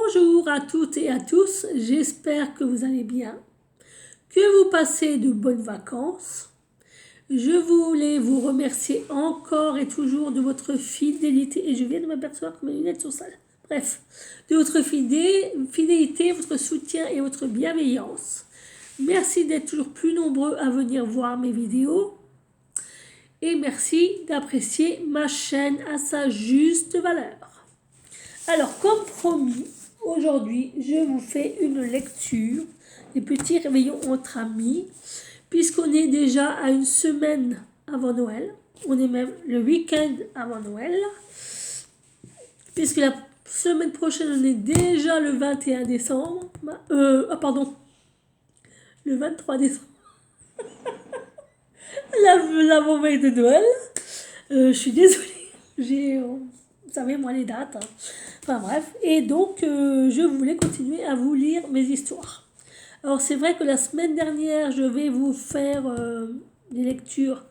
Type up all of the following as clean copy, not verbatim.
Bonjour à toutes et à tous, j'espère que vous allez bien, que vous passez de bonnes vacances. Je voulais vous remercier encore et toujours de votre fidélité, et je viens de m'apercevoir que mes lunettes sont sales. Bref, de votre fidélité, votre soutien et votre bienveillance. Merci d'être toujours plus nombreux à venir voir mes vidéos. Et merci d'apprécier ma chaîne à sa juste valeur. Alors, comme promis, aujourd'hui, je vous fais une lecture des petits réveillons entre amis, puisqu'on est déjà à une semaine avant Noël. On est même le week-end avant Noël, puisque la semaine prochaine, on est déjà le 21 décembre. Le 23 décembre. L'avant-veille de Noël. Je suis désolée. Vous savez, moi, les dates. Enfin bref. Et donc, je voulais continuer à vous lire mes histoires. Alors, c'est vrai que la semaine dernière, je vais vous faire des lectures.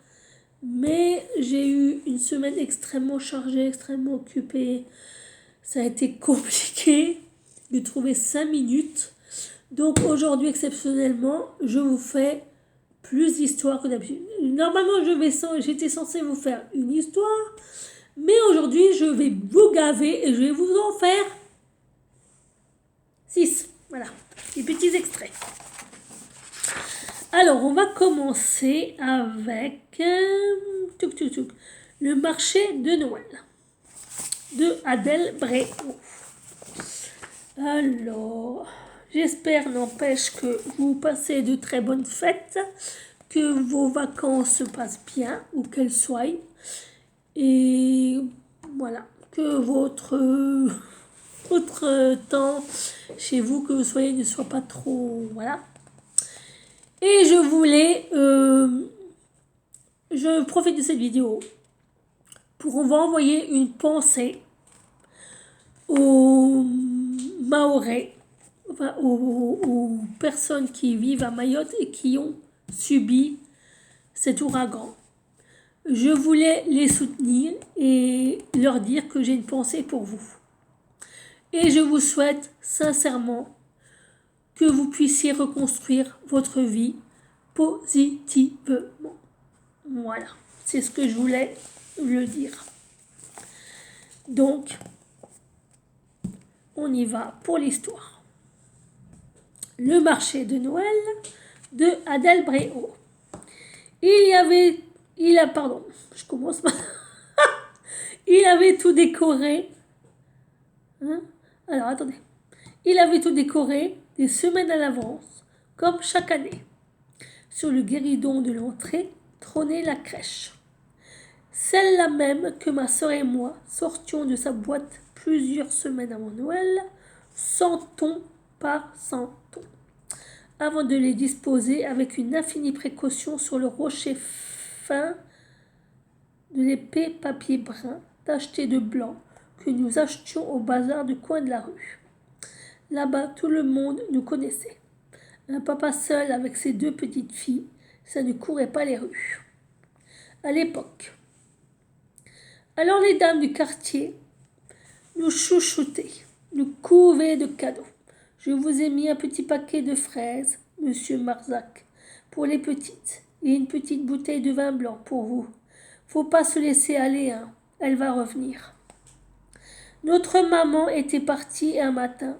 Mais j'ai eu une semaine extrêmement chargée, extrêmement occupée. Ça a été compliqué de trouver 5 minutes. Donc, aujourd'hui, exceptionnellement, je vous fais plus d'histoires que d'habitude. Normalement, j'étais censée vous faire une histoire. Mais aujourd'hui, je vais vous gaver et je vais vous en faire 6. Voilà, des petits extraits. Alors, on va commencer avec le marché de Noël de Adèle Bréau. Alors, j'espère, n'empêche, que vous passez de très bonnes fêtes, que vos vacances se passent bien, où qu'elles soient. Et voilà, que votre temps chez vous, que vous soyez, ne soit pas trop... Voilà. Et je profite de cette vidéo pour vous envoyer une pensée aux Mahorais, enfin aux personnes qui vivent à Mayotte et qui ont subi cet ouragan. Je voulais les soutenir et leur dire que j'ai une pensée pour vous. Et je vous souhaite sincèrement que vous puissiez reconstruire votre vie positivement. Voilà, c'est ce que je voulais le dire. Donc, on y va pour l'histoire. Le marché de Noël de Adèle Bréau. Il avait tout décoré. Alors, attendez. Il avait tout décoré des semaines à l'avance, comme chaque année. Sur le guéridon de l'entrée trônait la crèche. Celle-là même que ma sœur et moi sortions de sa boîte plusieurs semaines avant Noël, centon par centon, avant de les disposer avec une infinie précaution sur le rocher fin de l'épais papier brun tacheté de blanc que nous achetions au bazar du coin de la rue. Là-bas, tout le monde nous connaissait. Un papa seul avec ses 2 petites filles, ça ne courait pas les rues. À l'époque. Alors les dames du quartier nous chouchoutaient, nous couvaient de cadeaux. Je vous ai mis un petit paquet de fraises, monsieur Marzac, pour les petites, et une petite bouteille de vin blanc pour vous. Faut pas se laisser aller, hein, elle va revenir. Notre maman était partie un matin.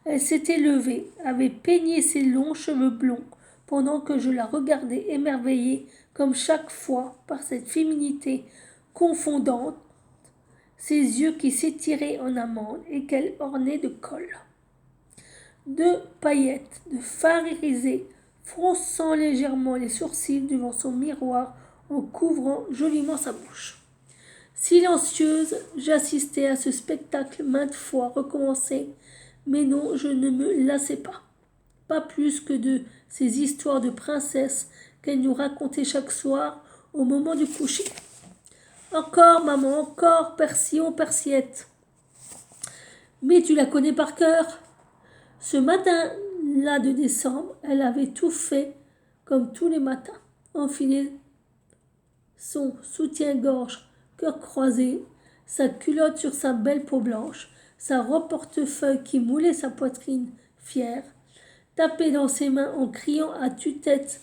Elle s'était levée, avait peigné ses longs cheveux blonds, pendant que je la regardais émerveillée, comme chaque fois, par cette féminité confondante, ses yeux qui s'étiraient en amande et qu'elle ornait de colle, de paillettes, de fard irisé, fronçant légèrement les sourcils devant son miroir en couvrant joliment sa bouche. Silencieuse, j'assistais à ce spectacle maintes fois recommencé, mais non, je ne me lassais pas. Pas plus que de ces histoires de princesses qu'elle nous racontait chaque soir au moment du coucher. Encore, maman, encore, Persillon, Persiette. Mais tu la connais par cœur. Ce matin-là de décembre, elle avait tout fait comme tous les matins. Enfilé son soutien-gorge, cœur croisé, sa culotte sur sa belle peau blanche, sa robe portefeuille qui moulait sa poitrine fière, tapait dans ses mains en criant à tue-tête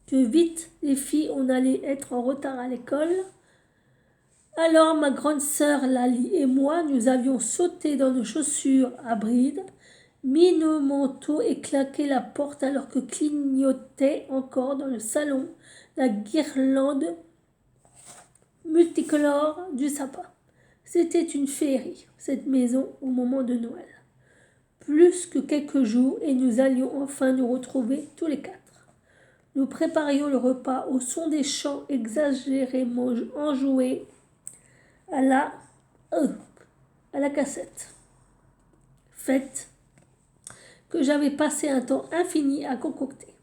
que vite les filles on allait être en retard à l'école. Alors ma grande sœur Lali et moi, nous avions sauté dans nos chaussures à brides, mis nos manteaux et claqué la porte alors que clignotait encore dans le salon la guirlande multicolore du sapin. C'était une féerie, cette maison au moment de Noël. Plus que quelques jours et nous allions enfin nous retrouver tous les quatre. Nous préparions le repas au son des chants exagérément enjoués à la cassette. Fête que j'avais passé un temps infini à concocter,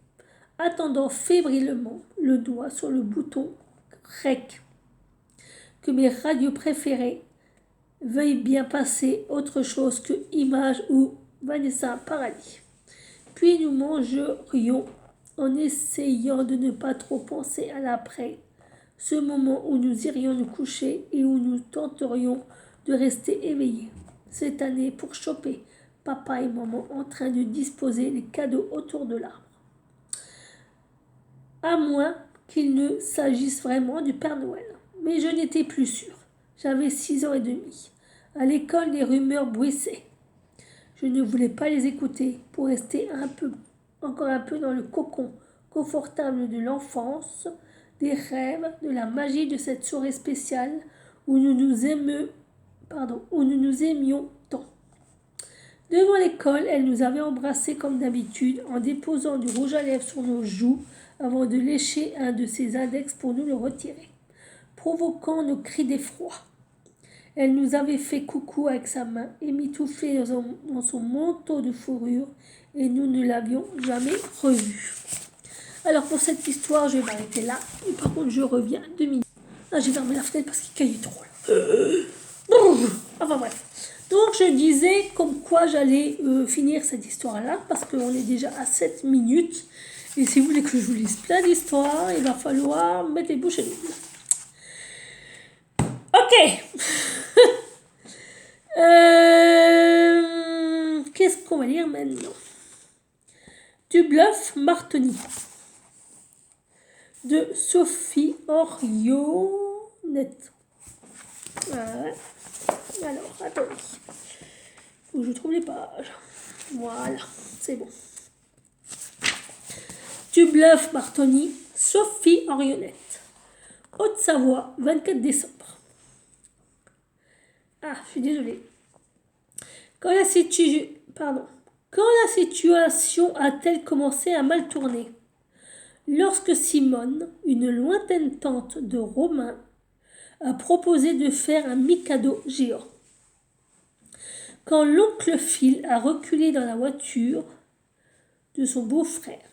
attendant fébrilement le doigt sur le bouton REC, que mes radios préférées veuillent bien passer autre chose que Image ou Vanessa Paradis. Puis nous mangerions en essayant de ne pas trop penser à l'après, ce moment où nous irions nous coucher et où nous tenterions de rester éveillés. Cette année pour choper papa et maman en train de disposer les cadeaux autour de l'arbre. À moins qu'il ne s'agisse vraiment du Père Noël. Mais je n'étais plus sûre. J'avais 6 ans et demi. À l'école, les rumeurs bruissaient. Je ne voulais pas les écouter pour rester encore un peu dans le cocon confortable de l'enfance, des rêves, de la magie de cette soirée spéciale où nous nous aimions tant. Devant l'école, elle nous avait embrassés comme d'habitude en déposant du rouge à lèvres sur nos joues avant de lécher un de ses index pour nous le retirer, provoquant nos cris d'effroi. Elle nous avait fait coucou avec sa main et mitouflé dans son manteau de fourrure et nous ne l'avions jamais revue. Alors pour cette histoire, je vais m'arrêter là. Et par contre, je reviens 2 minutes. Ah, j'ai fermé la fenêtre parce qu'il caillait trop là. Enfin bref. Donc je disais comme quoi j'allais finir cette histoire-là parce qu'on est déjà à 7 minutes. Et si vous voulez que je vous lise plein d'histoires, il va falloir mettre les bouchées doubles. Ok. Qu'est-ce qu'on va lire maintenant? Du bluff Martoni de Sophie Orionette. Alors, attendez. Faut que je trouve les pages. Voilà, c'est bon. Du bluff Martoni, Sophie Orionette. Haute-Savoie, 24 décembre. Ah, je suis désolée. Quand la situation a-t-elle commencé à mal tourner? Lorsque Simone, une lointaine tante de Romain, a proposé de faire un mikado géant. Quand l'oncle Phil a reculé dans la voiture de son beau-frère,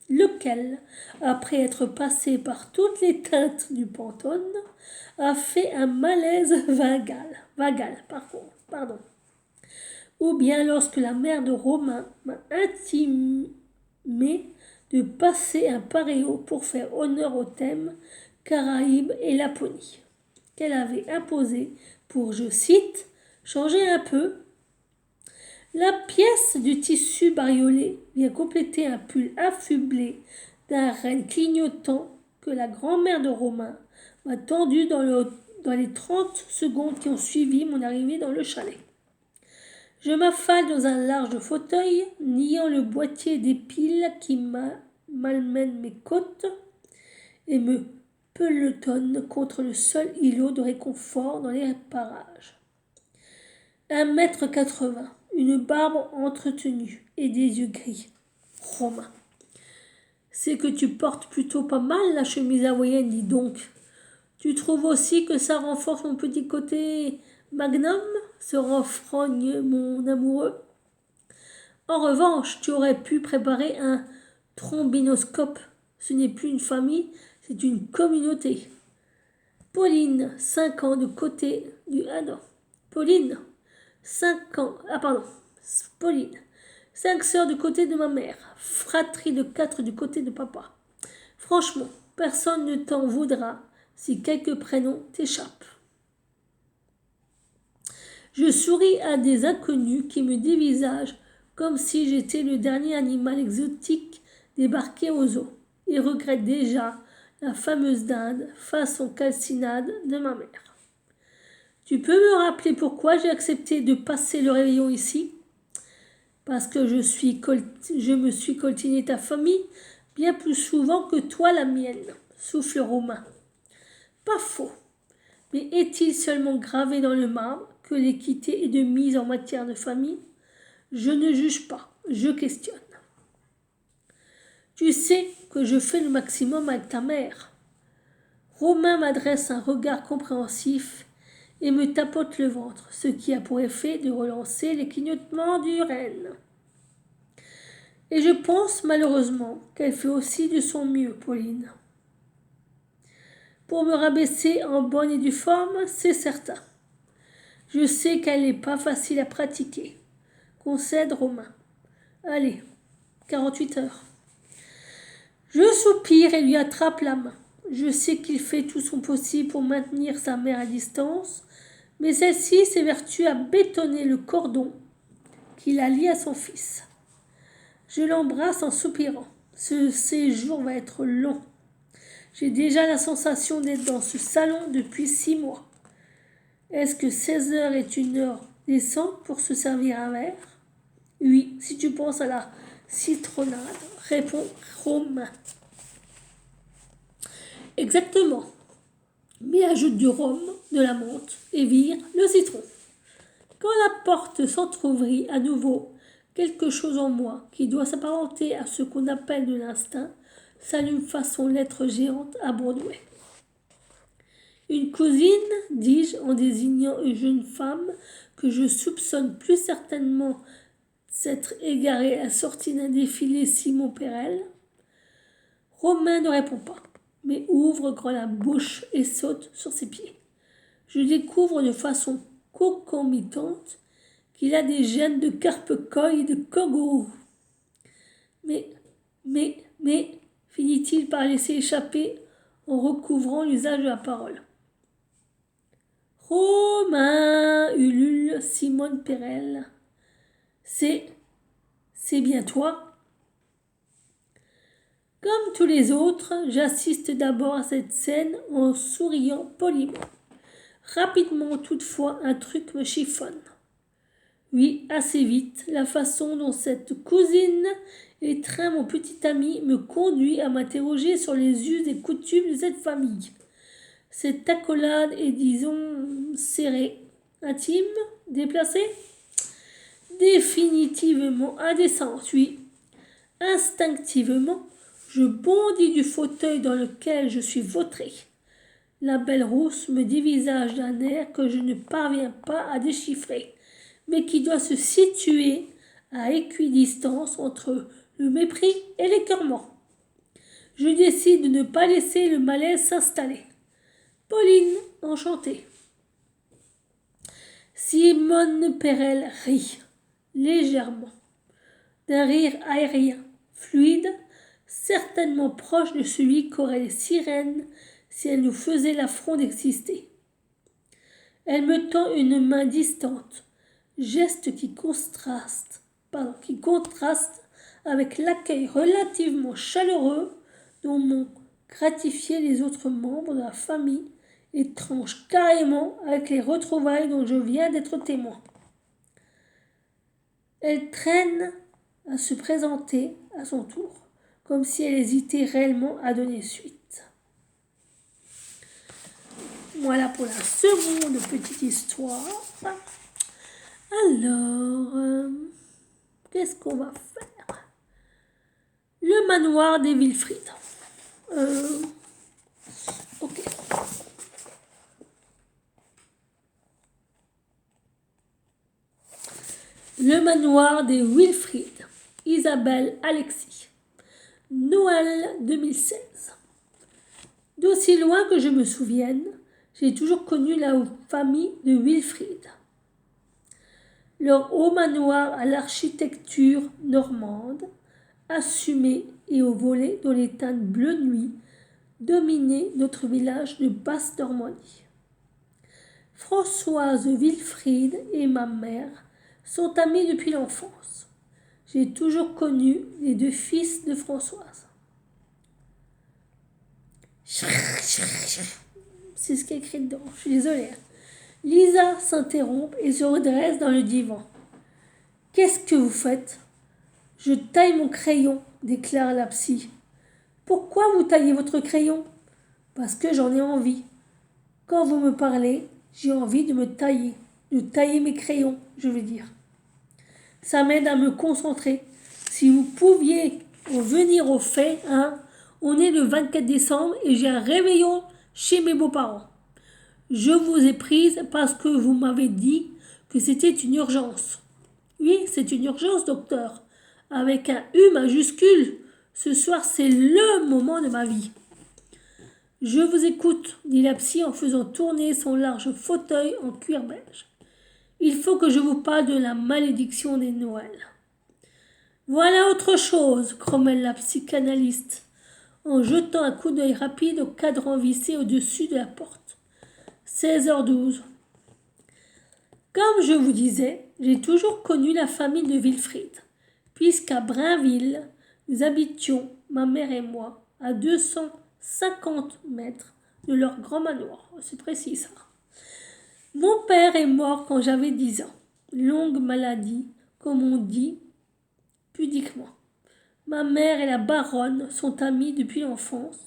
lequel, après être passé par toutes les teintes du Pantone, a fait un malaise vagal, pardon. Ou bien lorsque la mère de Romain m'a intimé de passer un paréo pour faire honneur au thème Caraïbes et Laponie, qu'elle avait imposé pour, je cite, changer un peu. La pièce du tissu bariolé vient compléter un pull affublé d'un renne clignotant que la grand-mère de Romain m'a tendu dans les 30 secondes qui ont suivi mon arrivée dans le chalet. Je m'affale dans un large fauteuil, niant le boîtier des piles qui malmène mes côtes et me pelotonne contre le seul îlot de réconfort dans les parages. 1,80 m, une barbe entretenue et des yeux gris. Romain. C'est que tu portes plutôt pas mal la chemise hawaïenne, dis donc. Tu trouves aussi que ça renforce mon petit côté magnum, se renfrogne mon amoureux. En revanche, tu aurais pu préparer un trombinoscope. Ce n'est plus une famille, c'est une communauté. Pauline, 5 ans de côté du... Ah non. Pauline, 5 ans... Ah pardon. Pauline. 5 sœurs du côté de ma mère. Fratrie de 4 du côté de papa. Franchement, personne ne t'en voudra si quelques prénoms t'échappent. Je souris à des inconnus qui me dévisagent comme si j'étais le dernier animal exotique débarqué aux eaux et regrette déjà la fameuse dinde façon calcinade de ma mère. Tu peux me rappeler pourquoi j'ai accepté de passer le réveillon ici? Parce que je me suis coltiné ta famille bien plus souvent que toi la mienne, souffle Romain. Pas faux. Mais est-il seulement gravé dans le marbre que l'équité est de mise en matière de famille? Je ne juge pas, je questionne. Tu sais que je fais le maximum avec ta mère. Romain m'adresse un regard compréhensif et me tapote le ventre, ce qui a pour effet de relancer les clignotements du renne. Et je pense malheureusement qu'elle fait aussi de son mieux, Pauline. Pour me rabaisser en bonne et due forme, c'est certain. Je sais qu'elle n'est pas facile à pratiquer. Concède Romain. Allez, 48 heures. Je soupire et lui attrape la main. Je sais qu'il fait tout son possible pour maintenir sa mère à distance, mais celle-ci s'évertue à bétonner le cordon qui la lie à son fils. Je l'embrasse en soupirant. Ce séjour va être long. J'ai déjà la sensation d'être dans ce salon depuis 6 mois. Est-ce que 16 heures est une heure décente pour se servir un verre? Oui, si tu penses à la citronnade, répond Romain. Exactement. Mais ajoute du rhum, de la menthe et vire le citron. Quand la porte s'entr'ouvrit à nouveau, quelque chose en moi, qui doit s'apparenter à ce qu'on appelle de l'instinct, s'allume façon lettre géante à Broadway. Une cousine, dis-je en désignant une jeune femme que je soupçonne plus certainement s'être égarée à la sortie d'un défilé Simon Perel. Romain ne répond pas, mais ouvre grand la bouche et saute sur ses pieds. Je découvre de façon concomitante qu'il a des gènes de carpe-coy et de kangourou. Mais, finit-il par laisser échapper en recouvrant l'usage de la parole. Romain, ulule Simone Perel. C'est bien toi? Comme tous les autres, j'assiste d'abord à cette scène en souriant poliment. Rapidement, toutefois, un truc me chiffonne. Oui, assez vite, la façon dont cette cousine étreint mon petit ami me conduit à m'interroger sur les us et coutumes de cette famille. Cette accolade est, disons, serrée, intime, déplacée, définitivement indécente, oui. Instinctivement, je bondis du fauteuil dans lequel je suis vautré. La belle rousse me dévisage d'un air que je ne parviens pas à déchiffrer, mais qui doit se situer à équidistance entre le mépris et l'écœurement. Je décide de ne pas laisser le malaise s'installer. Pauline, enchantée. Simone Perel rit, légèrement, d'un rire aérien, fluide, certainement proche de celui qu'auraient les sirènes si elles nous faisaient l'affront d'exister. Elle me tend une main distante, geste qui contraste avec l'accueil relativement chaleureux dont m'ont gratifié les autres membres de la famille et tranche carrément avec les retrouvailles dont je viens d'être témoin. Elle traîne à se présenter à son tour, comme si elle hésitait réellement à donner suite. Voilà pour la seconde petite histoire. Alors, qu'est-ce qu'on va faire? Le manoir des Wilfrid. Ok. Le manoir des Wilfrid. Isabelle Alexis. Noël 2016. D'aussi loin que je me souvienne, j'ai toujours connu la famille de Wilfrid. Leur haut manoir à l'architecture normande, assumé et aux volets dont les teintes bleu nuit dominaient notre village de Basse-Normandie. Françoise Wilfried et ma mère sont amies depuis l'enfance. J'ai toujours connu les deux fils de Françoise. C'est ce qui est écrit dedans, je suis désolée. Lisa s'interrompt et se redresse dans le divan. Qu'est-ce que vous faites? Je taille mon crayon, déclare la psy. Pourquoi vous taillez votre crayon? Parce que j'en ai envie. Quand vous me parlez, j'ai envie de tailler mes crayons, je veux dire. Ça m'aide à me concentrer. Si vous pouviez en venir au fait, hein, on est le 24 décembre et j'ai un réveillon chez mes beaux-parents. Je vous ai prise parce que vous m'avez dit que c'était une urgence. Oui, c'est une urgence, docteur. Avec un U majuscule. Ce soir, c'est le moment de ma vie. Je vous écoute, dit la psy en faisant tourner son large fauteuil en cuir beige. Il faut que je vous parle de la malédiction des Noëls. Voilà autre chose, grommelle la psychanalyste, en jetant un coup d'œil rapide au cadran vissé au-dessus de la porte. 16h12. Comme je vous disais, j'ai toujours connu la famille de Wilfried, puisqu'à Brainville, nous habitions, ma mère et moi, à 250 mètres de leur grand manoir. C'est précis ça. Mon père est mort quand j'avais 10 ans. Longue maladie, comme on dit pudiquement. Ma mère et la baronne sont amies depuis l'enfance,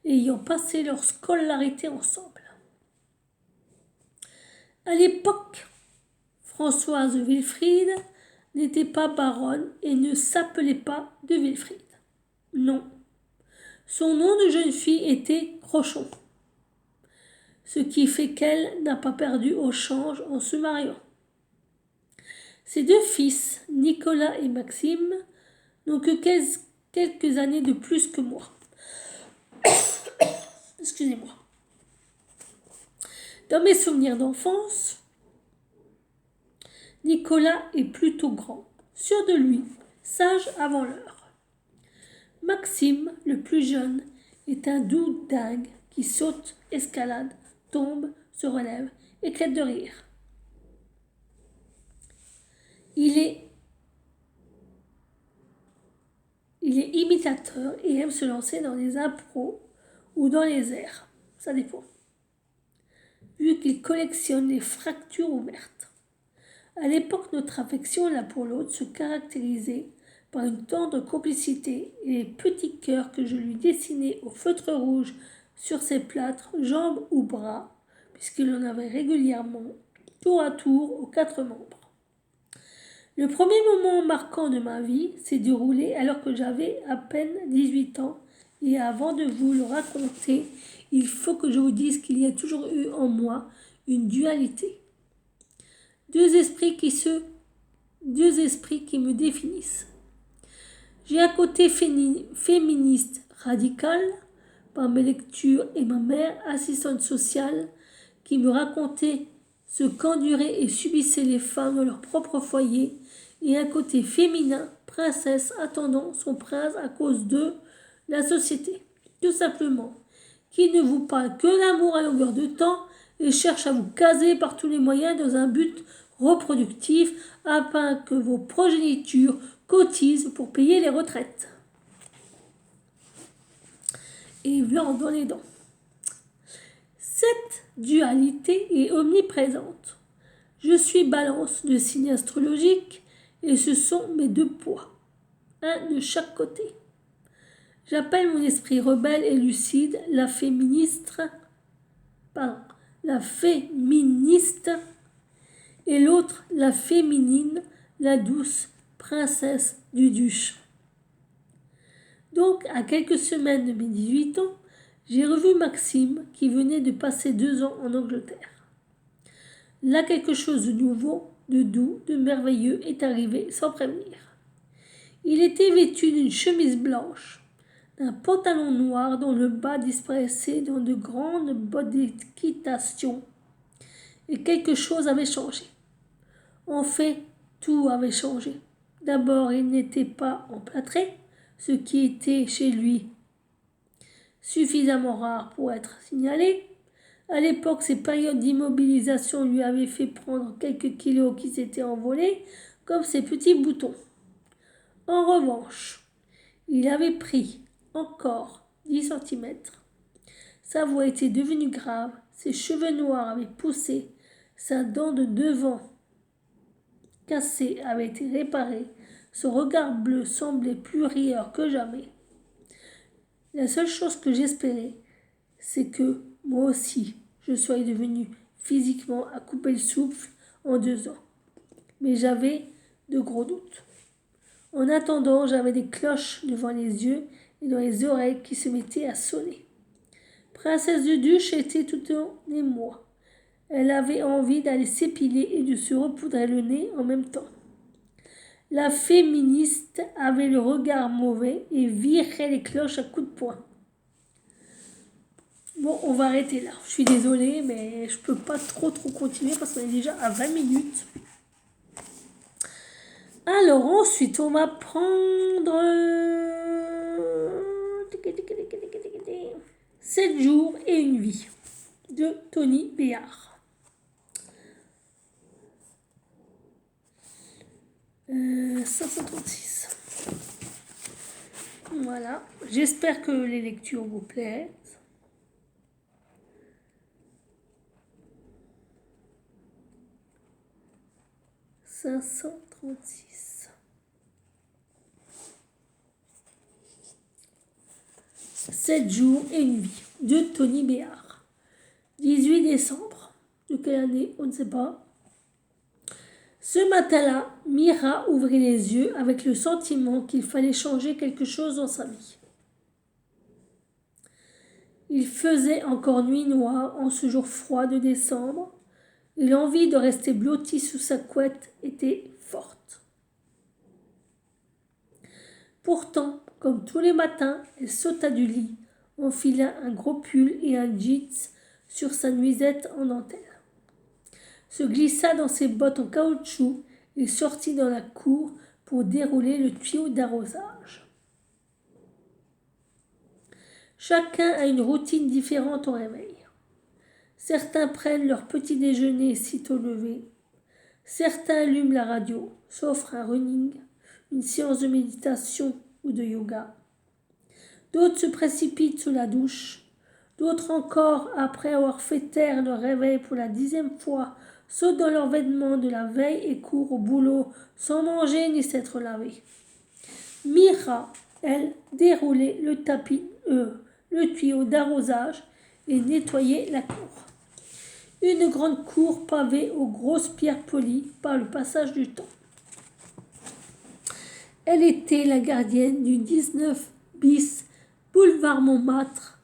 ayant passé leur scolarité ensemble. À l'époque, Françoise Wilfried n'était pas baronne et ne s'appelait pas de Wilfried. Non. Son nom de jeune fille était Crochon. Ce qui fait qu'elle n'a pas perdu au change en se mariant. Ses deux fils, Nicolas et Maxime, n'ont que quelques années de plus que moi. Excusez-moi. Dans mes souvenirs d'enfance, Nicolas est plutôt grand, sûr de lui, sage avant l'heure. Maxime, le plus jeune, est un doux dingue qui saute, escalade, tombe, se relève, éclate de rire. Il est imitateur et aime se lancer dans les impros ou dans les airs. Ça dépend. Vu qu'il collectionne les fractures ouvertes. À l'époque, notre affection l'un pour l'autre se caractérisait par une tendre complicité et les petits cœurs que je lui dessinais au feutre rouge sur ses plâtres, jambes ou bras, puisqu'il en avait régulièrement, tour à tour, aux 4 membres. Le premier moment marquant de ma vie s'est déroulé alors que j'avais à peine 18 ans et avant de vous le raconter, il faut que je vous dise qu'il y a toujours eu en moi une dualité. Deux esprits qui me définissent. J'ai un côté féministe radical par mes lectures et ma mère, assistante sociale, qui me racontait ce qu'enduraient et subissaient les femmes dans leur propre foyer, et un côté féminin, princesse attendant son prince à cause de la société, tout simplement, qui ne vous parle que d'amour à longueur de temps et cherche à vous caser par tous les moyens dans un but reproductif afin que vos progénitures cotisent pour payer les retraites. Et viande dans les dents. Cette dualité est omniprésente. Je suis balance de signe astrologique et ce sont mes deux poids, un de chaque côté. J'appelle mon esprit rebelle et lucide la féministe et l'autre la féminine, la douce princesse du duche. Donc, à quelques semaines de mes 18 ans, j'ai revu Maxime qui venait de passer 2 ans en Angleterre. Là, quelque chose de nouveau, de doux, de merveilleux est arrivé sans prévenir. Il était vêtu d'une chemise blanche, d'un pantalon noir dont le bas disparaissait dans de grandes bottes d'équitation. Et quelque chose avait changé. En fait, tout avait changé. D'abord, il n'était pas emplâtré, ce qui était chez lui suffisamment rare pour être signalé. À l'époque, ces périodes d'immobilisation lui avaient fait prendre quelques kilos qui s'étaient envolés, comme ses petits boutons. En revanche, il avait pris encore 10 centimètres. Sa voix était devenue grave, ses cheveux noirs avaient poussé, sa dent de devant cassée avait été réparée, son regard bleu semblait plus rieur que jamais. La seule chose que j'espérais, c'est que, moi aussi, je sois devenu physiquement à couper le souffle en 2 ans. Mais j'avais de gros doutes. En attendant, j'avais des cloches devant les yeux et dans les oreilles qui se mettaient à sonner. Princesse de Duche était tout en émoi. Elle avait envie d'aller s'épiler et de se repoudrer le nez en même temps. La féministe avait le regard mauvais et virait les cloches à coups de poing. Bon, on va arrêter là. Je suis désolée, mais je peux pas trop continuer parce qu'on est déjà à 20 minutes. Alors ensuite, on va prendre 7 jours et une vie de Tony Béard. 536. Voilà. J'espère que les lectures vous plaisent. « 536. 7 jours et une vie de Tony Béard. 18 décembre. De quelle année? On ne sait pas. Ce matin-là, Mira ouvrit les yeux avec le sentiment qu'il fallait changer quelque chose dans sa vie. Il faisait encore nuit noire en ce jour froid de décembre et l'envie de rester blottie sous sa couette était forte. Pourtant, comme tous les matins, elle sauta du lit, enfila un gros pull et un jeans sur sa nuisette en dentelle, se glissa dans ses bottes en caoutchouc et sortit dans la cour pour dérouler le tuyau d'arrosage. Chacun a une routine différente au réveil. Certains prennent leur petit déjeuner sitôt levé. Certains allument la radio, s'offrent un running, une séance de méditation ou de yoga. D'autres se précipitent sous la douche. D'autres encore, après avoir fait taire leur réveil pour la 10e fois, sautent dans leurs vêtements de la veille et courent au boulot sans manger ni s'être lavés. Mira, elle, déroulait le tuyau d'arrosage et nettoyait la cour. Une grande cour pavée aux grosses pierres polies par le passage du temps. Elle était la gardienne du 19 bis boulevard Montmartre,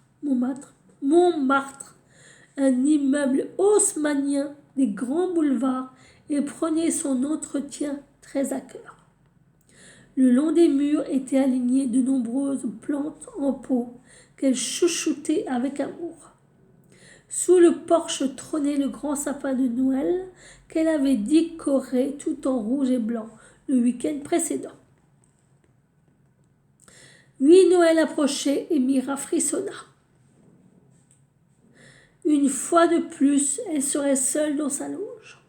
un immeuble haussmannien des grands boulevards, et prenait son entretien très à cœur. Le long des murs étaient alignées de nombreuses plantes en pot qu'elle chouchoutait avec amour. Sous le porche trônait le grand sapin de Noël qu'elle avait décoré tout en rouge et blanc le week-end précédent. 8 Noël approchaient et Mira frissonna. Une fois de plus, elle serait seule dans sa loge.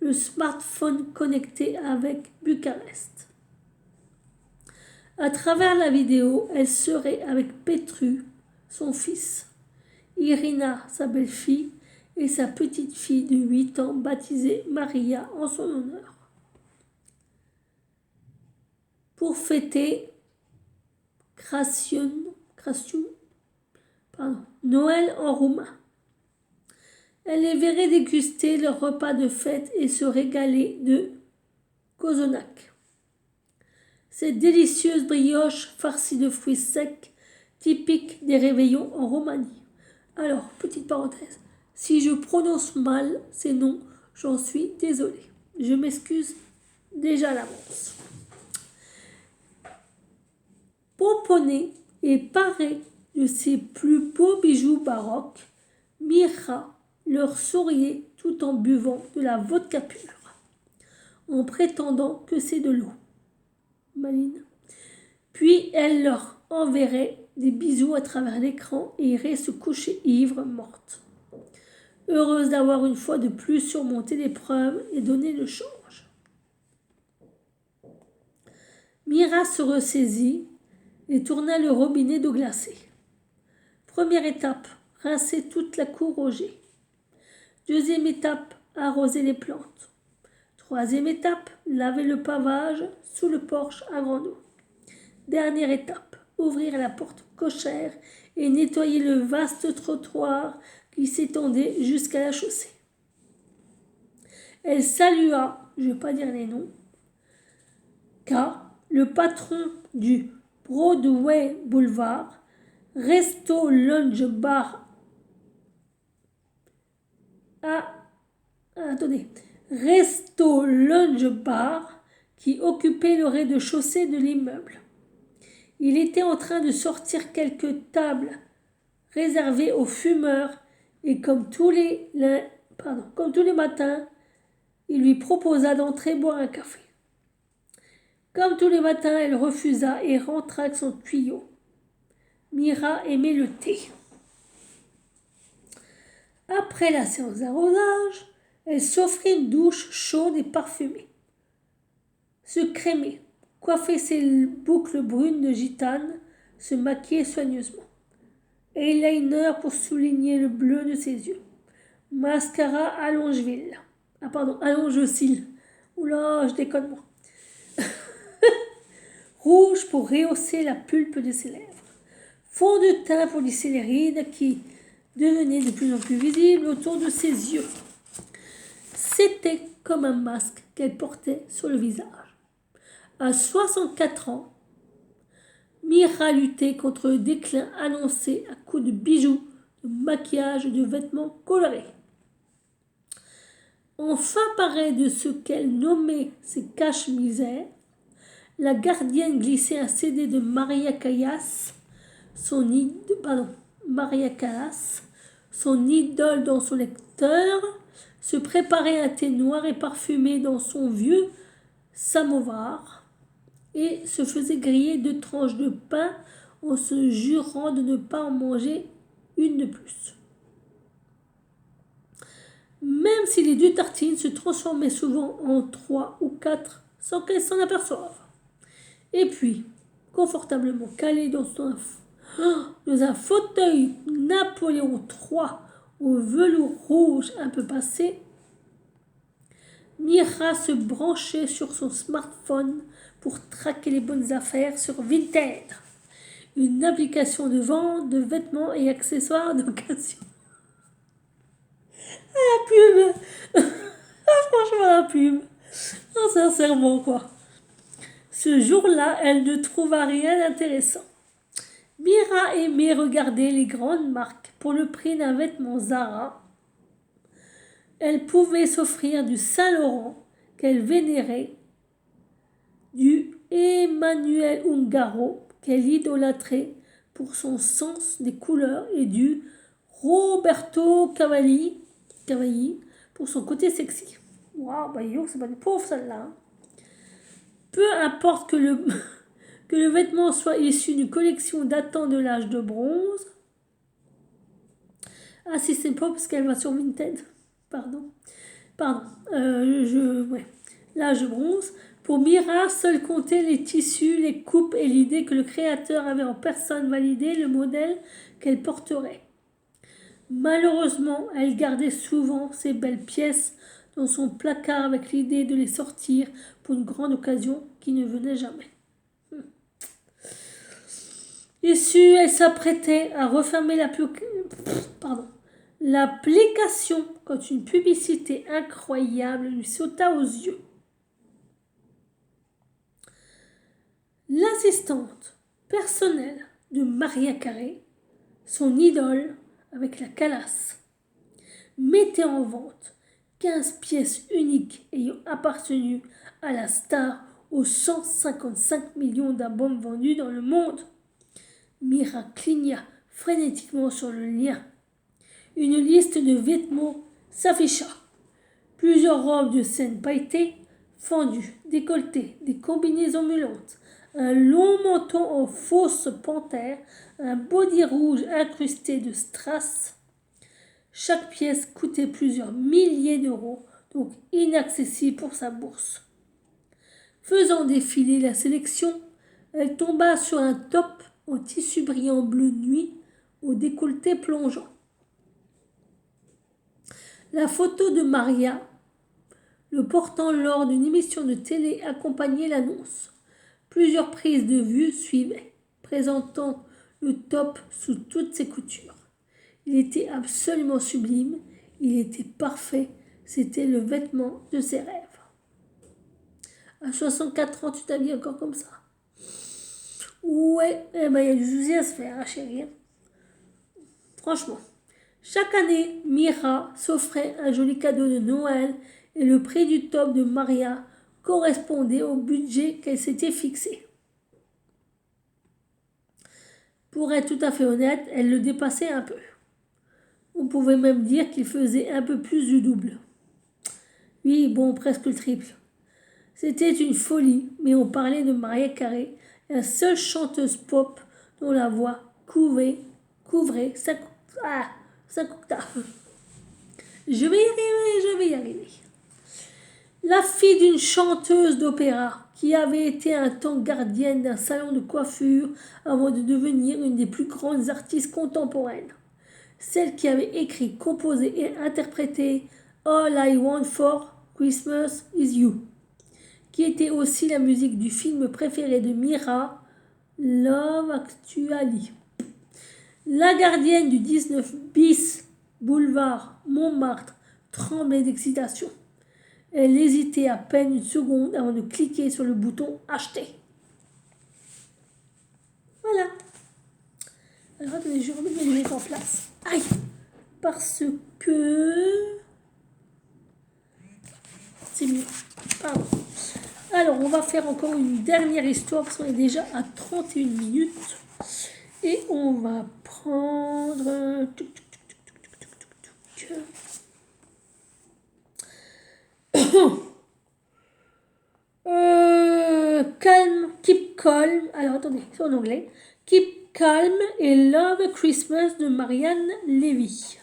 Le smartphone connecté avec Bucarest. À travers la vidéo, elle serait avec Petru, son fils, Irina, sa belle-fille, et sa petite fille de 8 ans baptisée Maria en son honneur. Pour fêter Noël en roumain. Elle les verrait déguster leur repas de fête et se régaler de cozonac. Cette délicieuse brioche farcie de fruits secs, typique des réveillons en Roumanie. Alors, petite parenthèse, si je prononce mal ces noms, j'en suis désolée. Je m'excuse déjà à l'avance. Pomponnée et parée de ses plus beaux bijoux baroques, Mira leur souriait tout en buvant de la vodka pure, en prétendant que c'est de l'eau. Maline. Puis elle leur enverrait des bisous à travers l'écran et irait se coucher ivre, morte. heureuse d'avoir une fois de plus surmonté l'épreuve et donné le change. Mira se ressaisit et tourna le robinet d'eau glacée. Première étape, rincer toute la cour au jet. Deuxième étape, arroser les plantes. Troisième étape, laver le pavage sous le porche à grande eau. Dernière étape, ouvrir la porte cochère et nettoyer le vaste trottoir qui s'étendait jusqu'à la chaussée. Elle salua, je ne vais pas dire les noms, car le patron du Broadway Boulevard, Resto Lunch Bar Resto Lunch Bar qui occupait le rez-de-chaussée de l'immeuble. Il était en train de sortir quelques tables réservées aux fumeurs et comme tous les matins, il lui proposa d'entrer boire un café. Comme tous les matins, elle refusa et rentra avec son tuyau. Mira aimait le thé. Après la séance d'arrosage, elle s'offrit une douche chaude et parfumée. Se crémer, coiffer ses boucles brunes de gitane, se maquiller soigneusement. Eyeliner pour souligner le bleu de ses yeux. Mascara allonge-cils. Allonge-cils. Oula, je déconne moi. Rouge pour rehausser la pulpe de ses lèvres. Fond de teint pour lisser les rides qui devenaient de plus en plus visibles autour de ses yeux. C'était comme un masque qu'elle portait sur le visage. À 64 ans, Mira luttait contre le déclin annoncé à coups de bijoux, de maquillage et de vêtements colorés. Enfin parée de ce qu'elle nommait ses caches-misères, la gardienne glissait un CD de Maria Callas, son idole dans son lecteur, se préparait un thé noir et parfumé dans son vieux samovar et se faisait griller 2 tranches de pain en se jurant de ne pas en manger une de plus. Même si les 2 tartines se transformaient souvent en 3 ou 4 sans qu'elle s'en aperçoive. Et puis, confortablement calée dans un fauteuil Napoléon III au velours rouge un peu passé, Mira se branchait sur son smartphone pour traquer les bonnes affaires sur Vinted, une application de vente de vêtements et accessoires d'occasion. La pub. Franchement, la pub. Sincèrement, quoi. Ce jour-là, elle ne trouva rien d'intéressant. Mira aimait regarder les grandes marques pour le prix d'un vêtement Zara. Elle pouvait s'offrir du Saint-Laurent qu'elle vénérait, du Emmanuel Ungaro qu'elle idolâtrait pour son sens des couleurs et du Roberto Cavalli pour son côté sexy. Waouh, c'est pas une pauvre celle-là. Peu importe que le vêtement soit issu d'une collection datant de l'âge de bronze. Ah si, c'est pas parce qu'elle va sur Vinted. Pardon. L'âge de bronze. Pour Mira, seul comptaient les tissus, les coupes et l'idée que le créateur avait en personne validé le modèle qu'elle porterait. Malheureusement, elle gardait souvent ces belles pièces dans son placard avec l'idée de les sortir pour une grande occasion qui ne venait jamais. Déçue, elle s'apprêtait à refermer l'application quand une publicité incroyable lui sauta aux yeux. L'assistante personnelle de Maria Carey, son idole avec la Callas, mettait en vente 15 pièces uniques ayant appartenu à la star aux 155 millions d'albums vendus dans le monde. Mira cligna frénétiquement sur le lien. Une liste de vêtements s'afficha. Plusieurs robes de scène pailletées, fendues, décolletées, des combinaisons mulantes, un long menton en fausse panthère, un body rouge incrusté de strass, Chaque pièce coûtait plusieurs milliers d'euros, donc inaccessible pour sa bourse. Faisant défiler la sélection, elle tomba sur un top en tissu brillant bleu nuit au décolleté plongeant. La photo de Maria, le portant lors d'une émission de télé, accompagnait l'annonce. Plusieurs prises de vue suivaient, présentant le top sous toutes ses coutures. Il était absolument sublime, il était parfait, c'était le vêtement de ses rêves. À 64 ans, tu t'habilles encore comme ça? Ouais, eh ben, il y a du souci à se faire, hein, chérie. Franchement. Chaque année, Mira s'offrait un joli cadeau de Noël et le prix du top de Maria correspondait au budget qu'elle s'était fixé. Pour être tout à fait honnête, elle le dépassait un peu. On pouvait même dire qu'il faisait un peu plus du double. Oui, bon, presque le triple. C'était une folie, mais on parlait de Mariah Carey, la seule chanteuse pop dont la voix couvrait 5 octaves. Je vais y arriver. La fille d'une chanteuse d'opéra qui avait été un temps gardienne d'un salon de coiffure avant de devenir une des plus grandes artistes contemporaines. Celle qui avait écrit, composé et interprété All I Want for Christmas Is You, qui était aussi la musique du film préféré de Mira, Love Actually. La gardienne du 19 bis boulevard Montmartre tremblait d'excitation. Elle hésitait à peine une seconde avant de cliquer sur le bouton Acheter. Voilà. Alors attendez, je remets mes lunettes en place. Aïe. Parce que... C'est mieux. Pardon. Alors, on va faire encore une dernière histoire parce qu'on est déjà à 31 minutes. Et on va prendre... Calm, Keep Calm. Alors, attendez, c'est en anglais. Keep Calm et Love Christmas de Marianne Levy.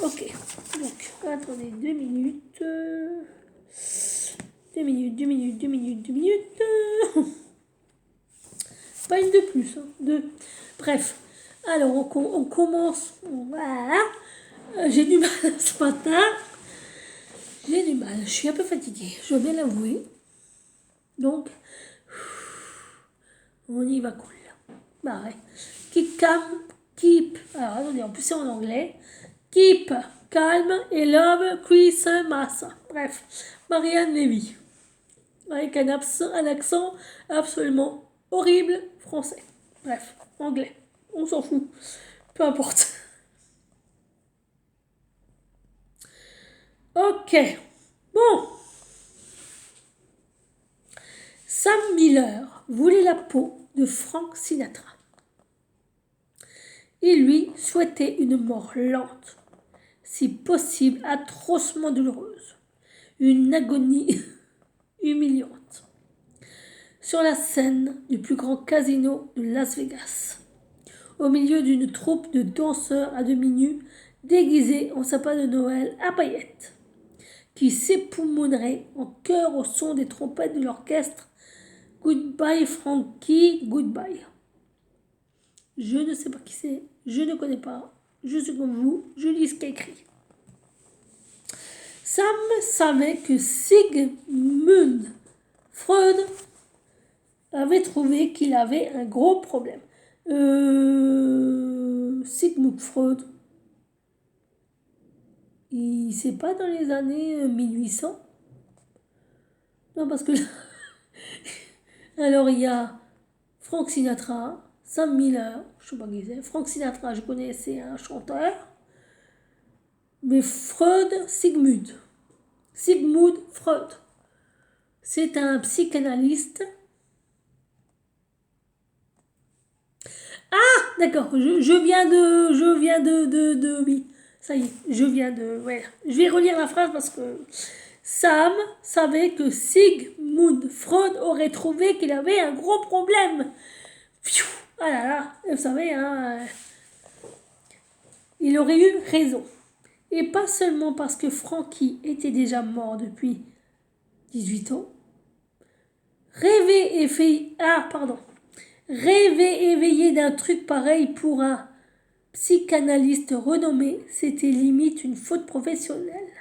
Ok, donc, attendez, 2 minutes. 2 minutes, 2 minutes, 2 minutes, 2 minutes. Pas une de plus, hein, deux. Bref, alors on commence. Voilà. J'ai du mal ce matin. J'ai du mal, je suis un peu fatiguée, je dois bien l'avouer. Donc, on y va cool. Bah ouais. Keep calm, keep. Alors attendez, en plus c'est en anglais. Keep calm et love Christmas. Bref, Marianne Levy. Avec un accent absolument horrible français. Bref, anglais. On s'en fout. Peu importe. Ok. Bon. Sam Miller voulait la peau de Frank Sinatra. Il lui souhaitait une mort lente, si possible atrocement douloureuse, une agonie humiliante, sur la scène du plus grand casino de Las Vegas, au milieu d'une troupe de danseurs à demi nus déguisés en sapin de Noël à paillettes, qui s'époumoneraient en chœur au son des trompettes de l'orchestre Goodbye Frankie, Goodbye. Je ne sais pas qui c'est, je ne connais pas, je suis comme vous, je lis ce qu'il y a écrit. Sam savait que Sigmund Freud avait trouvé qu'il avait un gros problème. Sigmund Freud, c'est pas dans les années 1800? Non, parce que... Alors, il y a Frank Sinatra, Sam Miller, je sais pas qui c'est. Frank Sinatra, je connais, c'est un chanteur. Mais Freud, Sigmund Freud, c'est un psychanalyste. Ah, d'accord, je viens oui, ça y est, ouais. Je vais relire la phrase parce que Sam savait que Sigmund Freud aurait trouvé qu'il avait un gros problème. Pfiou, ah là là, vous savez, hein. il aurait eu raison. Et pas seulement parce que Frankie était déjà mort depuis 18 ans. Rêver éveillé d'un truc pareil pour un psychanalyste renommé, c'était limite une faute professionnelle.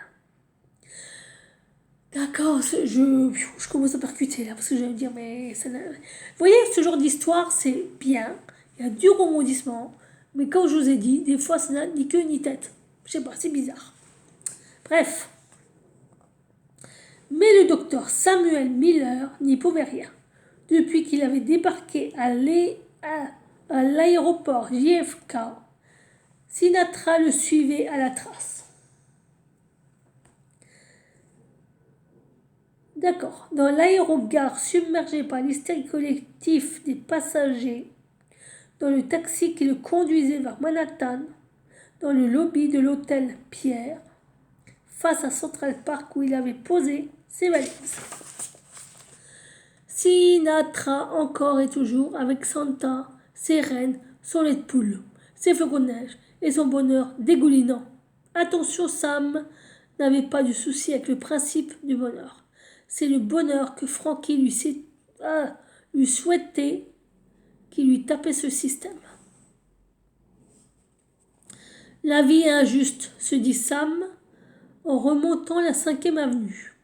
D'accord, je commence à percuter là, parce que je vais me dire, mais ça n'a... Vous voyez, ce genre d'histoire, c'est bien, il y a du rebondissement, mais comme je vous ai dit, des fois, ça n'a ni queue ni tête. Je sais pas, c'est bizarre. Bref. Mais le docteur Samuel Miller n'y pouvait rien. Depuis qu'il avait débarqué à l'aéroport JFK, Sinatra le suivait à la trace. D'accord. Dans l'aérogare submergé par l'hystérie collective des passagers, dans le taxi qui le conduisait vers Manhattan, dans le lobby de l'hôtel Pierre, face à Central Park où il avait posé ses valises. Sinatra encore et toujours avec Santa, ses rennes, son lait de poule, ses flocons de neige et son bonheur dégoulinant. Attention, Sam n'avait pas de souci avec le principe du bonheur. C'est le bonheur que Frankie lui souhaitait qui lui tapait ce système. La vie est injuste, se dit Sam en remontant la 5e avenue.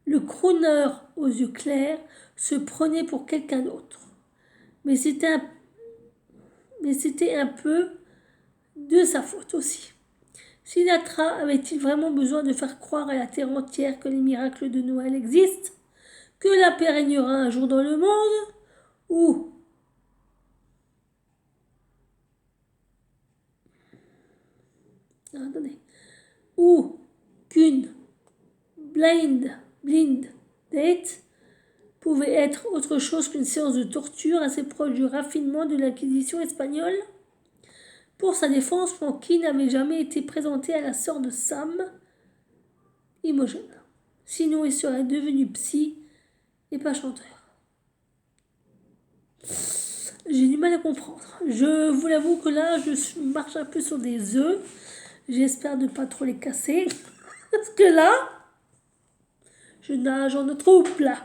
Le crooner aux yeux clairs se prenait pour quelqu'un d'autre. Mais c'était un peu de sa faute aussi. Sinatra avait-il vraiment besoin de faire croire à la terre entière que les miracles de Noël existent? Que la paix régnera un jour dans le monde? Ou qu'une blind date pouvait être autre chose qu'une séance de torture assez proche du raffinement de l'Inquisition espagnole? Pour sa défense, Frankie n'avait jamais été présenté à la sœur de Sam, Imogen. Sinon, il serait devenu psy et pas chanteur. J'ai du mal à comprendre. Je vous l'avoue que là, je marche un peu sur des œufs. J'espère ne pas trop les casser. Parce que là, je nage en eau trouble, là.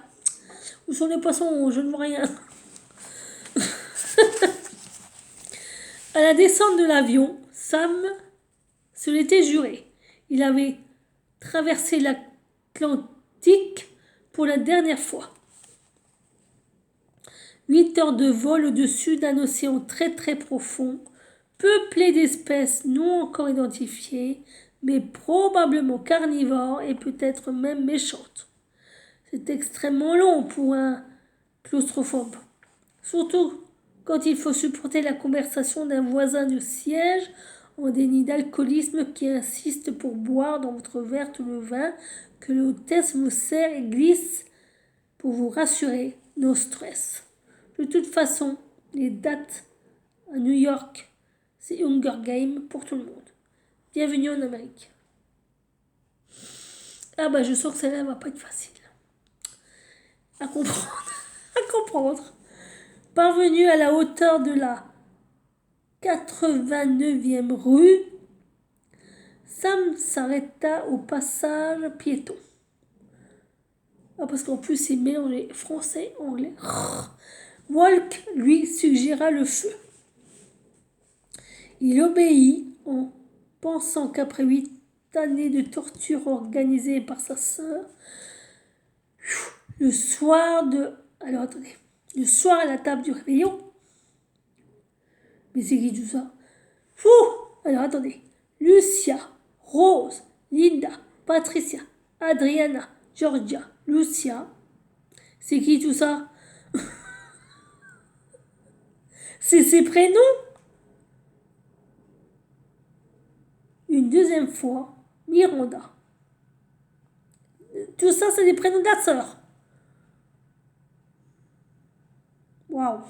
Où sont les poissons? Je ne vois rien. À la descente de l'avion, Sam se l'était juré. Il avait traversé l'Atlantique pour la dernière fois. 8 heures de vol au-dessus d'un océan très très profond, peuplé d'espèces non encore identifiées, mais probablement carnivores et peut-être même méchantes. C'est extrêmement long pour un claustrophobe. Surtout quand il faut supporter la conversation d'un voisin de siège en déni d'alcoolisme qui insiste pour boire dans votre verre tout le vin que l'hôtesse vous sert et glisse pour vous rassurer, no stress. De toute façon, les dates à New York, c'est Hunger Game pour tout le monde. Bienvenue en Amérique. Ah bah je sens que celle-là va pas être facile à comprendre. Parvenu à la hauteur de la 89e rue, Sam s'arrêta au passage piéton. Ah, parce qu'en plus, il mélangeait français, anglais. Walk lui suggéra le feu. Il obéit en pensant qu'après 8 années de torture organisées par sa sœur, le soir à la table du réveillon. Mais c'est qui tout ça? Fou! Alors attendez. Lucia, Rose, Linda, Patricia, Adriana, Georgia, Lucia. C'est qui tout ça? C'est ses prénoms? Une deuxième fois, Miranda. Tout ça, c'est les prénoms de la sœur. Waouh!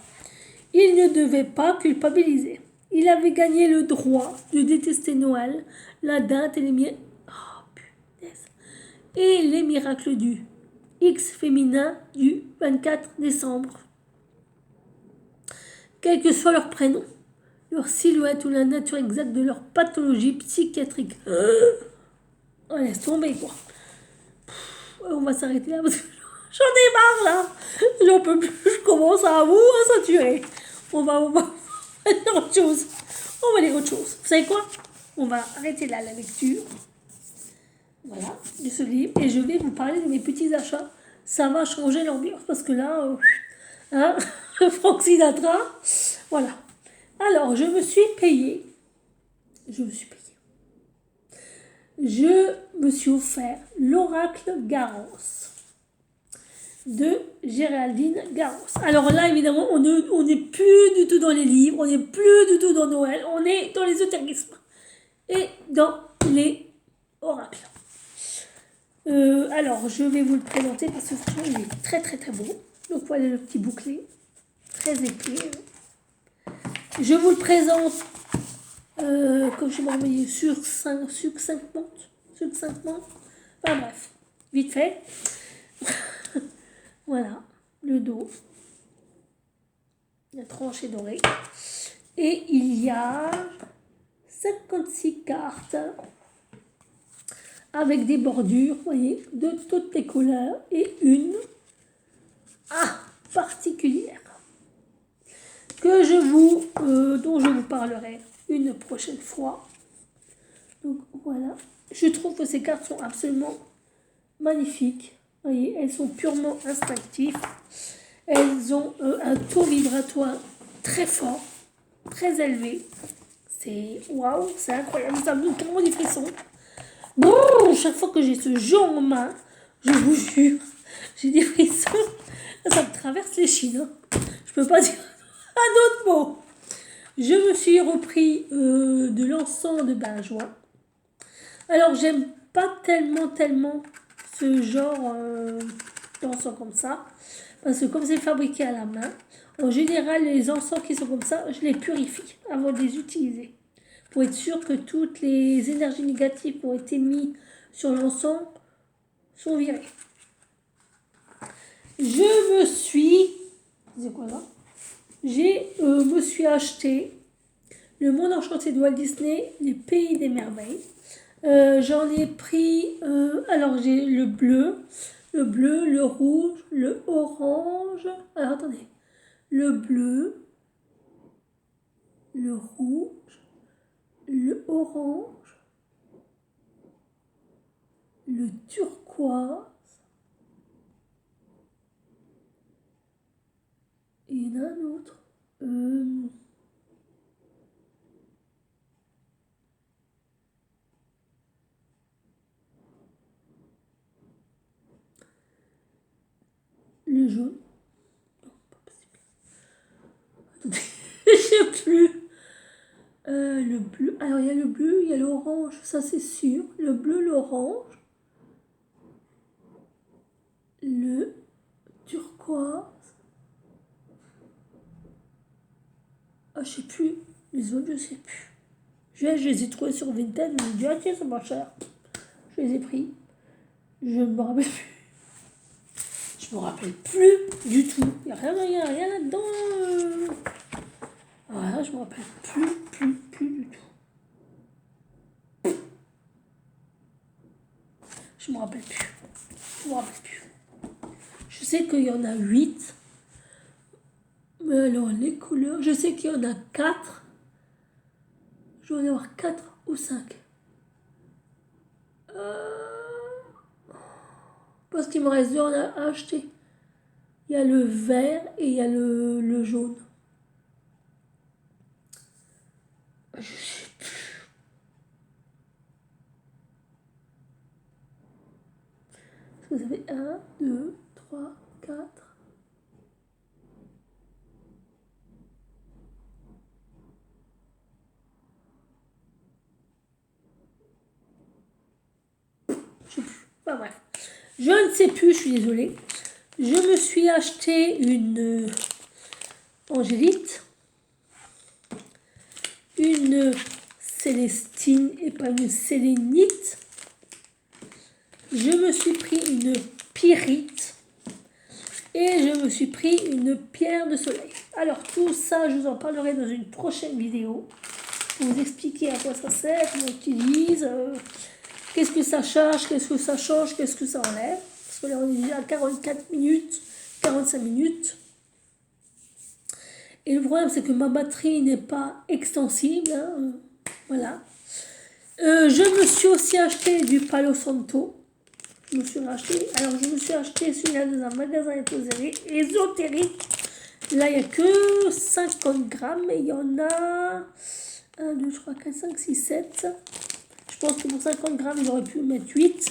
Il ne devait pas culpabiliser. Il avait gagné le droit de détester Noël, la date et les miracles du X féminin du 24 décembre. Quel que soit leur prénom. leur silhouette ou la nature exacte de leur pathologie psychiatrique. On laisse tomber, quoi. On va s'arrêter là parce que j'en ai marre, là. J'en peux plus, je commence à saturer. On va lire autre chose. On va lire autre chose. Vous savez quoi? On va arrêter là la lecture. Voilà, de ce livre. Et je vais vous parler de mes petits achats. Ça va changer l'ambiance parce que là, hein, Frank Sinatra, voilà. Alors, je me suis payée. Je me suis offert l'Oracle Garance de Géraldine Garance. Alors là, évidemment, on n'est plus du tout dans les livres, on n'est plus du tout dans Noël, on est dans l'ésotérisme et dans les oracles. Alors, je vais vous le présenter parce que franchement, il est très très très beau. Donc voilà le petit bouclé, très épais. Je vous le présente comme je m'ai envoyé succinctement. Enfin bref, vite fait. Voilà, le dos. La tranche est dorée. Et il y a 56 cartes avec des bordures, vous voyez, de toutes les couleurs et une particulière dont je vous parlerai une prochaine fois. Donc voilà, je trouve que ces cartes sont absolument magnifiques. Vous voyez, elles sont purement instinctives. Elles ont un taux vibratoire très fort, très élevé. C'est waouh, c'est incroyable. Ça me donne carrément des frissons. Bon, chaque fois que j'ai ce jeu en main, je vous jure, j'ai des frissons. Ça me traverse les chines. Hein. Je peux pas dire un autre mot. Je me suis repris de l'encens de benjoin. Alors, j'aime pas tellement ce genre d'encens comme ça. Parce que comme c'est fabriqué à la main, en général, les encens qui sont comme ça, je les purifie avant de les utiliser. Pour être sûr que toutes les énergies négatives qui ont été mises sur l'encens sont virées. Je me suis... C'est quoi là? Me suis acheté Le Monde Enchanté de Walt Disney, Les Pays des Merveilles. J'en ai pris... alors j'ai le bleu, le rouge, le orange... Alors attendez. Le bleu, le rouge, le orange, le turquoise, et il y en a un autre. Le jaune. Non, pas possible. Attendez, je sais plus. Le bleu. Alors il y a le bleu, il y a l'orange, ça c'est sûr. Le bleu, l'orange, le turquoise. Ah, je sais plus. Les autres, je sais plus. Je les ai trouvés sur Vinted. Je me suis dit, ah tiens, c'est pas cher. Je les ai pris. Je ne me rappelle plus. Je me rappelle plus du tout. Il n'y a rien là-dedans. Voilà, je me rappelle plus du tout. Je me rappelle plus. Je sais qu'il y en a 8. Mais alors, les couleurs, je sais qu'il y en a 4. Je vais en avoir 4 ou 5. Parce qu'il me reste 2 à acheter. Il y a le vert et il y a le jaune. Je sais plus. Vous avez 1, 2, 3, 4. Je sais plus. Enfin bref. Je ne sais plus, je suis désolée. Je me suis acheté une angélite, une célestine et pas une sélénite. Je me suis pris une pyrite et je me suis pris une pierre de soleil. Alors tout ça, je vous en parlerai dans une prochaine vidéo. Pour vous expliquer à quoi ça sert, comment on utilise, qu'est-ce que ça charge, qu'est-ce que ça change, qu'est-ce que ça enlève. Parce que là, on est déjà à 44 minutes, 45 minutes. Et le problème, c'est que ma batterie n'est pas extensible. Hein. Voilà. Je me suis aussi acheté du Palo Santo. Je me suis acheté celui-là dans un magasin ésotérique. Là, il n'y a que 50 grammes. Et il y en a 1, 2, 3, 4, 5, 6, 7. Je pense que pour 50 grammes, j'aurais pu mettre 8.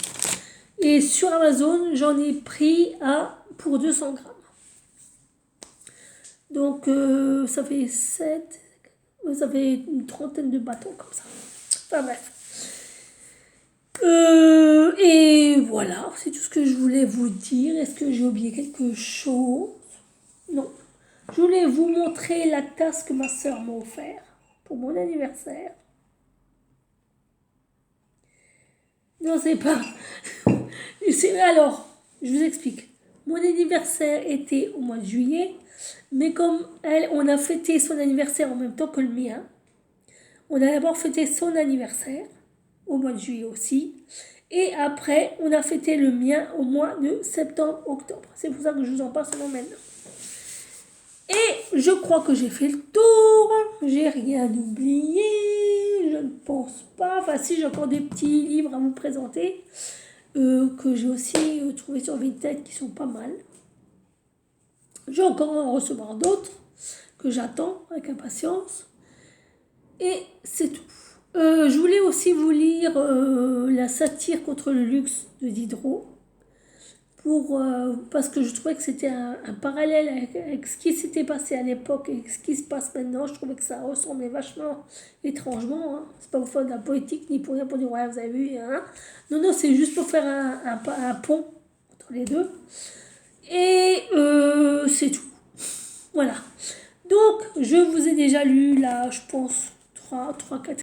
Et sur Amazon, j'en ai pris pour 200 grammes. Donc, ça fait 7. Ça fait une trentaine de bâtons comme ça. Enfin bref. Et voilà, c'est tout ce que je voulais vous dire. Est-ce que j'ai oublié quelque chose? Non. Je voulais vous montrer la tasse que ma soeur m'a offerte pour mon anniversaire. Non, c'est pas... Alors, je vous explique. Mon anniversaire était au mois de juillet, mais comme on a fêté son anniversaire en même temps que le mien, on a d'abord fêté son anniversaire, au mois de juillet aussi, et après, on a fêté le mien au mois de septembre-octobre. C'est pour ça que je vous en parle seulement maintenant. Et je crois que j'ai fait le tour, j'ai rien oublié, je ne pense pas. Enfin si, j'ai encore des petits livres à vous présenter, que j'ai aussi trouvé sur Vinted qui sont pas mal. Je vais encore en recevoir d'autres que j'attends avec impatience. Et c'est tout. Je voulais aussi vous lire La satire contre le luxe de Diderot. Parce que je trouvais que c'était un parallèle avec ce qui s'était passé à l'époque et ce qui se passe maintenant. Je trouvais que ça ressemblait vachement étrangement. Hein. C'est pas pour faire de la poétique ni pour rien pour dire ouais vous avez vu. Hein. Non, non, c'est juste pour faire un pont entre les deux. Et c'est tout. Voilà. Donc, je vous ai déjà lu là, je pense, 3, 4